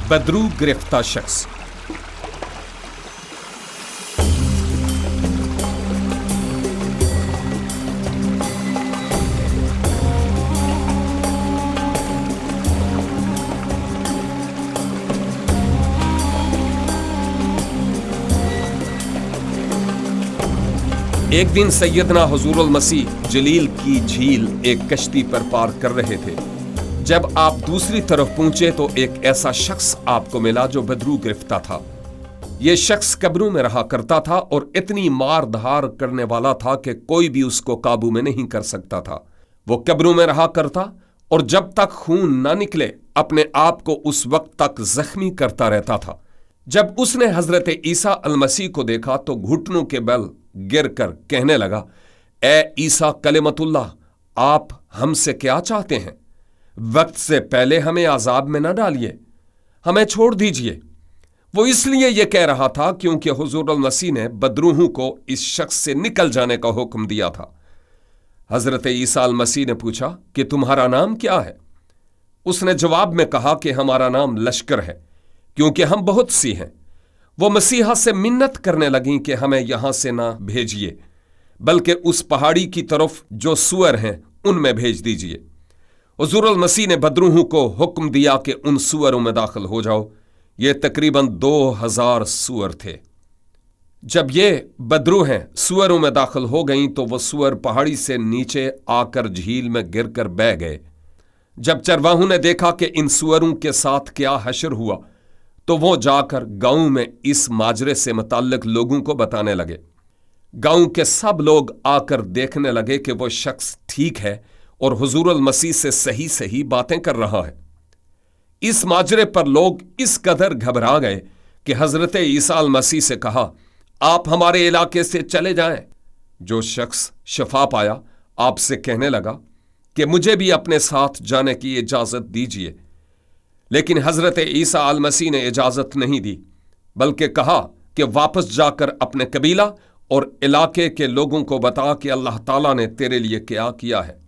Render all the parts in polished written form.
बदरू गिरफ्तार शख्स। एक दिन सैयदना हुजूरुल मसीह जलील की झील एक कश्ती पर पार कर रहे थे। जब आप दूसरी तरफ पहुंचे तो एक ऐसा शख्स आपको मिला जो बदरू गिरफ्तार था। यह शख्स कब्रों में रहा करता था और इतनी मार धार करने वाला था कि कोई भी उसको काबू में नहीं कर सकता था। वो कब्रों में रहा करता और जब तक खून ना निकले अपने आप को उस वक्त तक जख्मी करता रहता था। जब उसने हजरत ईसा अल मसीह को देखा तो घुटनों के बल गिर कर कहने लगा, ए ईसा कलिमतुल्लाह, आप हमसे क्या चाहते हैं? वक्त से पहले हमें आजाब में न डालिए, हमें छोड़ दीजिए। वो इसलिए यह कह रहा था क्योंकि हुजूरुल मसीह ने बदरूहों को इस शख्स से निकल जाने का हुक्म दिया था। हजरत ईसा अल मसीह ने पूछा कि तुम्हारा नाम क्या है? उसने जवाब में कहा कि हमारा नाम लश्कर है, क्योंकि हम बहुत सी हैं। वो मसीहा से मिन्नत करने लगी कि हमें यहां से ना भेजिए, बल्कि उस पहाड़ी की तरफ जो सुअर हैं उनमें भेज दीजिए। हुजूरुल मसीह ने बदरूहों को हुक्म दिया कि उन सुअरों में दाखिल हो जाओ। ये तकरीबन 2000 सुअर थे। जब ये बदरूहें सुअरों में दाखिल हो गईं तो वो सुअर पहाड़ी से नीचे आकर झील में गिरकर बह गए। जब चरवाहों ने देखा कि इन सुअरों के साथ क्या हशर हुआ तो वो जाकर गांव में इस माजरे से मुताल्लिक लोगों को बताने लगे। गांव के सब लोग आकर देखने लगे कि वो शख्स ठीक है और हुजूरुल मसीह से सही सही बातें कर रहा है। इस माजरे पर लोग इस कदर घबरा गए कि हजरत ईसा अल मसीह से कहा, आप हमारे इलाके से चले जाएं। जो शख्स शफा पाया आपसे कहने लगा कि मुझे भी अपने साथ जाने की इजाजत दीजिए, लेकिन हजरत ईसा अल मसीह ने इजाजत नहीं दी, बल्कि कहा कि वापस जाकर अपने कबीला और इलाके के लोगों को बता कि अल्लाह ताला ने तेरे लिए क्या किया है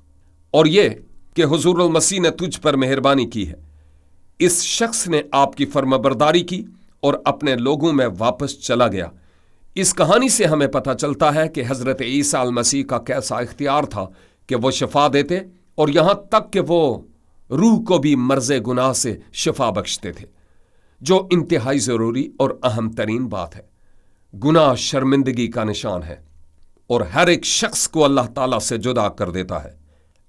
और ये कि हुजूरुल मसीह ने तुझ पर मेहरबानी की है। इस शख्स ने आपकी फर्माबरदारी की और अपने लोगों में वापस चला गया। इस कहानी से हमें पता चलता है कि हजरत ईसा अल मसीह का कैसा इख्तियार था कि वो शफा देते और यहां तक कि वो रूह को भी मर्ज़े गुनाह से शफा बख्शते थे, जो इंतहाई जरूरी और अहम तरीन बात है। गुनाह शर्मिंदगी का निशान है और हर एक शख्स को अल्लाह ताला से जुदा कर देता है।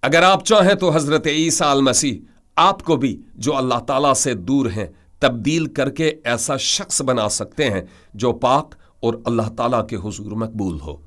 अगर आप चाहें तो हजरत ईसा अल मसीह आपको भी, जो अल्लाह ताला से दूर हैं, तब्दील करके ऐसा शख्स बना सकते हैं जो पाक और अल्लाह ताला के हुजूर मकबूल हो।